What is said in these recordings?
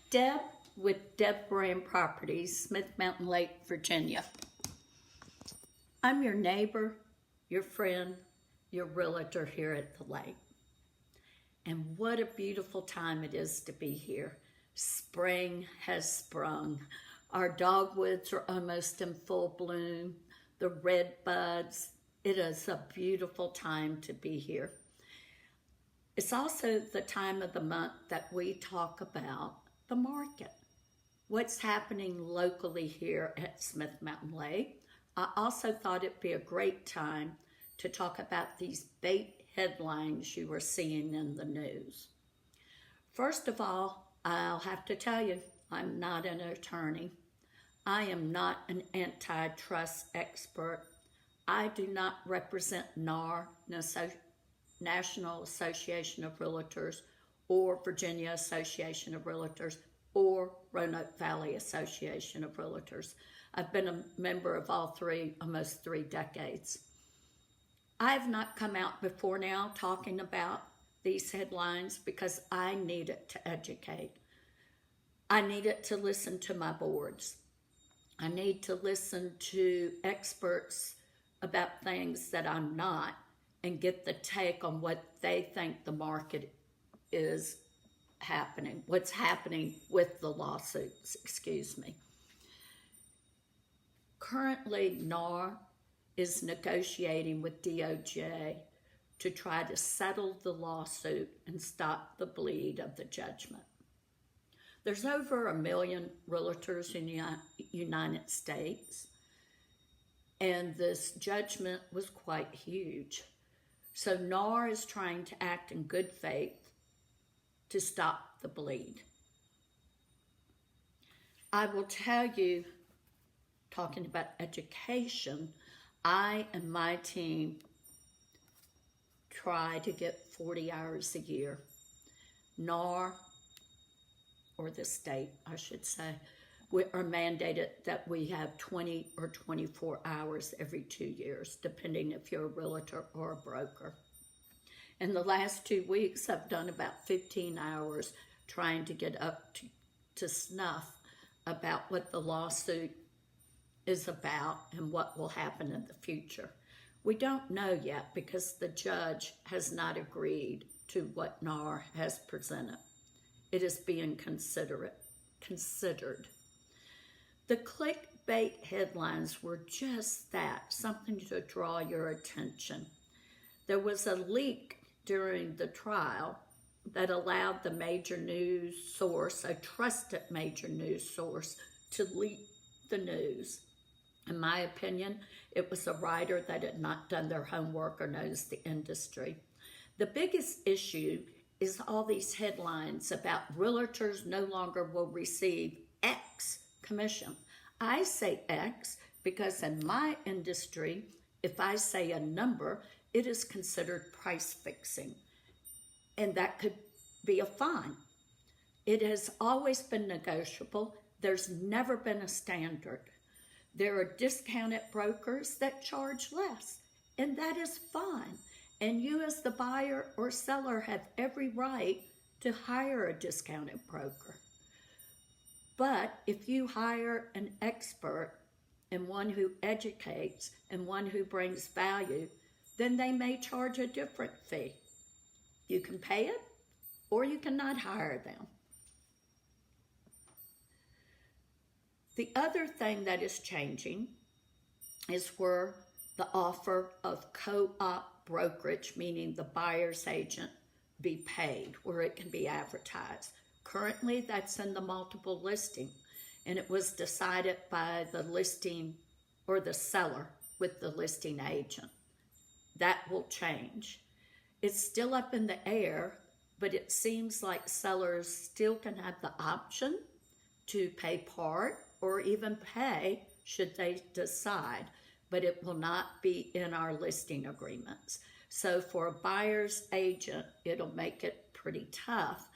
Deb with Deb Beran Properties, Smith Mountain Lake, Virginia. I'm your neighbor, your friend, your realtor here at the lake. And what a beautiful time it is to be here. Spring has sprung. Our dogwoods are almost in full bloom. The red buds. It is a beautiful time to be here. It's also the time of the month that we talk about the market. What's happening locally here at Smith Mountain Lake. I also thought it'd be a great time to talk about these bait headlines you were seeing in the news. First of all, I'll have to tell you, I'm not an attorney. I am not an antitrust expert. I do not represent NAR, National Association of Realtors, or Virginia Association of Realtors, or Roanoke Valley Association of Realtors. I've been a member of all three almost 3 decades. I have not come out before now talking about these headlines because I need it to educate. I need it to listen to my boards. I need to listen to experts about things that I'm not and get the take on what they think the market is happening, what's happening with the lawsuits, excuse me. Currently, NAR is negotiating with DOJ to try to settle the lawsuit and stop the bleed of the judgment. There's over 1 million realtors in the United States, and this judgment was quite huge. So NAR is trying to act in good faith to stop the bleed. I will tell you, talking about education, I and my team try to get 40 hours a year. NAR, or the state, I should say, we are mandated that we have 20 or 24 hours every 2 years, depending if you're a realtor or a broker. In the last 2 weeks, I've done about 15 hours trying to get up to snuff about what the lawsuit is about and what will happen in the future. We don't know yet because the judge has not agreed to what NAR has presented. It is being considered. The clickbait headlines were just that, something to draw your attention. There was a leak during the trial that allowed the major news source, a trusted major news source, to leak the news. In my opinion, it was a writer that had not done their homework or knows the industry. The biggest issue is all these headlines about realtors no longer will receive X commission. I say X because in my industry, if I say a number, it is considered price fixing, and that could be a fine. It has always been negotiable. There's never been a standard. There are discounted brokers that charge less, and that is fine. And you as the buyer or seller have every right to hire a discounted broker. But if you hire an expert and one who educates and one who brings value, then they may charge a different fee. You can pay it or you cannot hire them. The other thing that is changing is where the offer of co-op brokerage, meaning the buyer's agent, be paid, where it can be advertised. Currently, that's in the multiple listing, and it was decided by the listing or the seller with the listing agent. That will change. It's still up in the air, but it seems like sellers still can have the option to pay part or even pay should they decide, but it will not be in our listing agreements. So for a buyer's agent, it'll make it pretty tough,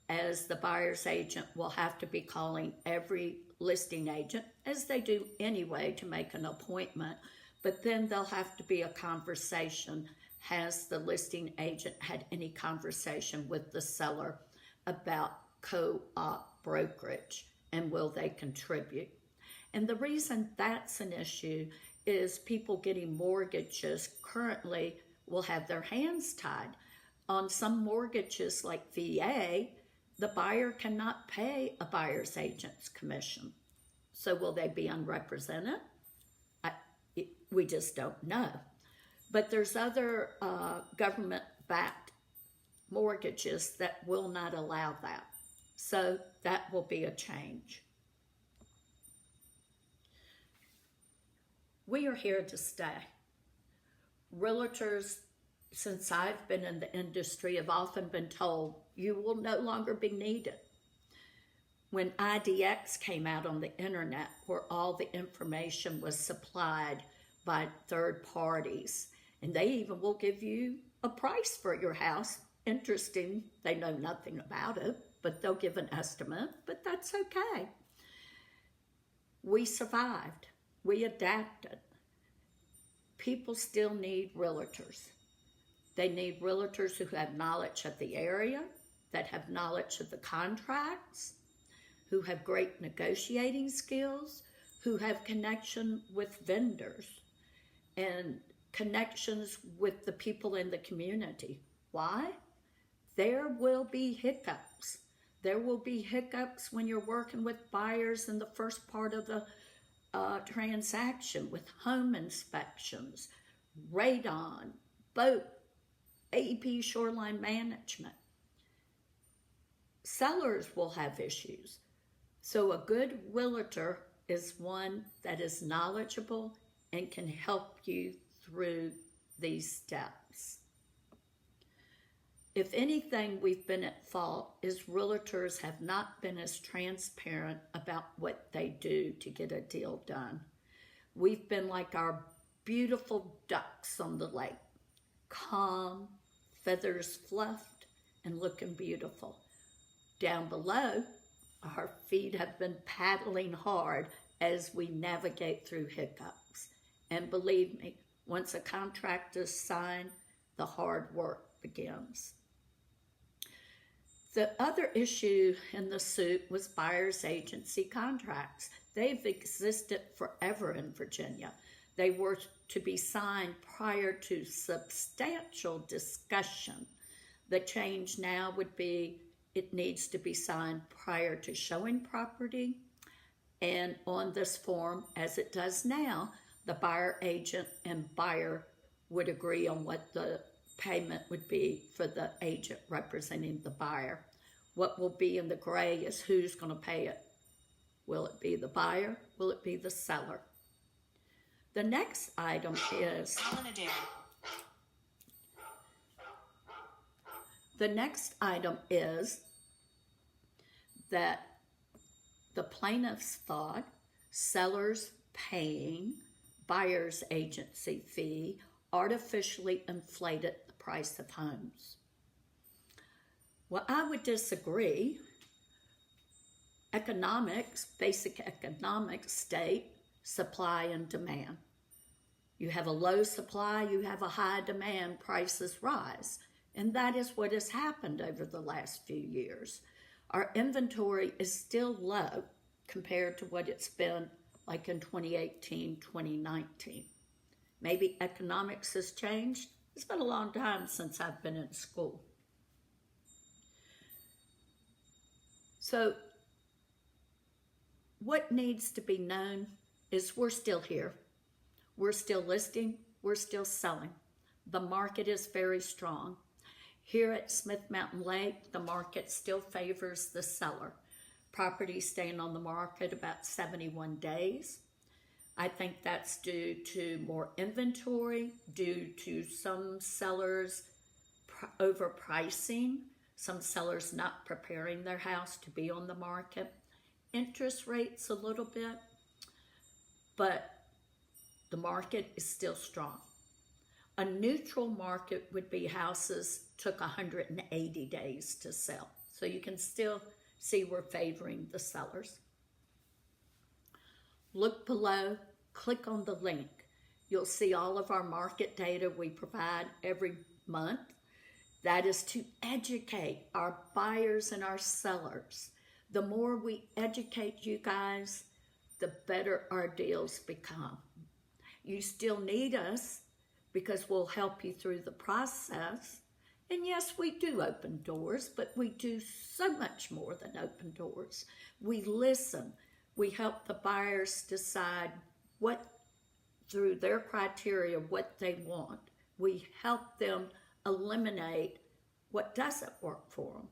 as the buyer's agent will have to be calling every listing agent, as they do anyway, to make an appointment. But then there'll have to be a conversation. Has the listing agent had any conversation with the seller about co-op Brokerage, and will they contribute? And the reason that's an issue is people getting mortgages currently will have their hands tied. On some mortgages like VA, the buyer cannot pay a buyer's agent's commission. So will they be unrepresented? We just don't know. But there's other government-backed mortgages that will not allow that. So that will be a change. We are here to stay. Realtors, since I've been in the industry, have often been told, you will no longer be needed. When IDX came out on the internet, where all the information was supplied by third parties, and they even will give you a price for your house. Interesting, they know nothing about it, but they'll give an estimate, but that's okay. We survived. We adapted. People still need realtors. They need realtors who have knowledge of the area, that have knowledge of the contracts, who have great negotiating skills, who have connection with vendors and connections with the people in the community. Why? There will be hiccups. There will be hiccups when you're working with buyers in the first part of the transaction, with home inspections, radon, boat, AP shoreline management. Sellers will have issues. So a good realtor is one that is knowledgeable and can help you through these steps. If anything, we've been at fault is realtors have not been as transparent about what they do to get a deal done. We've been like our beautiful ducks on the lake, calm, feathers fluffed, and looking beautiful. Down below, our feet have been paddling hard as we navigate through hiccups. And believe me, once a contract is signed, the hard work begins. The other issue in the suit was buyer's agency contracts. They've existed forever in Virginia. They were to be signed prior to substantial discussion. The change now would be it needs to be signed prior to showing property. And on this form, as it does now, the buyer agent and buyer would agree on what the payment would be for the agent representing the buyer. What will be in the gray is who's going to pay it. Will it be the buyer? Will it be the seller? The next item is that the plaintiffs thought sellers paying buyer's agency fee artificially inflated the price of homes. Well, I would disagree. Economics, basic economics state supply and demand. You have a low supply, you have a high demand, prices rise. And that is what has happened over the last few years. Our inventory is still low compared to what it's been like in 2018, 2019. Maybe economics has changed. It's been a long time since I've been in school. So what needs to be known is we're still here. We're still listing. We're still selling. The market is very strong. Here at Smith Mountain Lake, the market still favors the seller. Properties staying on the market about 71 days. I think that's due to more inventory, due to some sellers overpricing, some sellers not preparing their house to be on the market. Interest rates a little bit, but the market is still strong. A neutral market would be houses took 180 days to sell. So you can still see we're favoring the sellers. Look below, click on the link. You'll see all of our market data we provide every month. That is to educate our buyers and our sellers The more we educate you guys, the better our deals become. You still need us because we'll help you through the process. And yes, we do open doors, but we do so much more than open doors. We listen. We help the buyers decide what, through their criteria, what they want. We help them eliminate what doesn't work for them.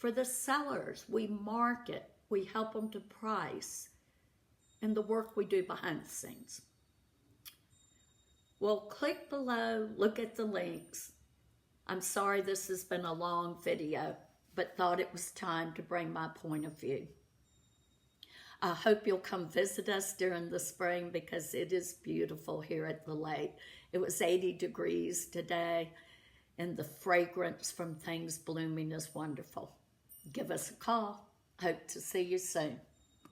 For the sellers, we market, we help them to price, and the work we do behind the scenes. Well, click below, look at the links. I'm sorry this has been a long video, but thought it was time to bring my point of view. I hope you'll come visit us during the spring because it is beautiful here at the lake. It was 80 degrees today, and the fragrance from things blooming is wonderful. Give us a call. Hope to see you soon.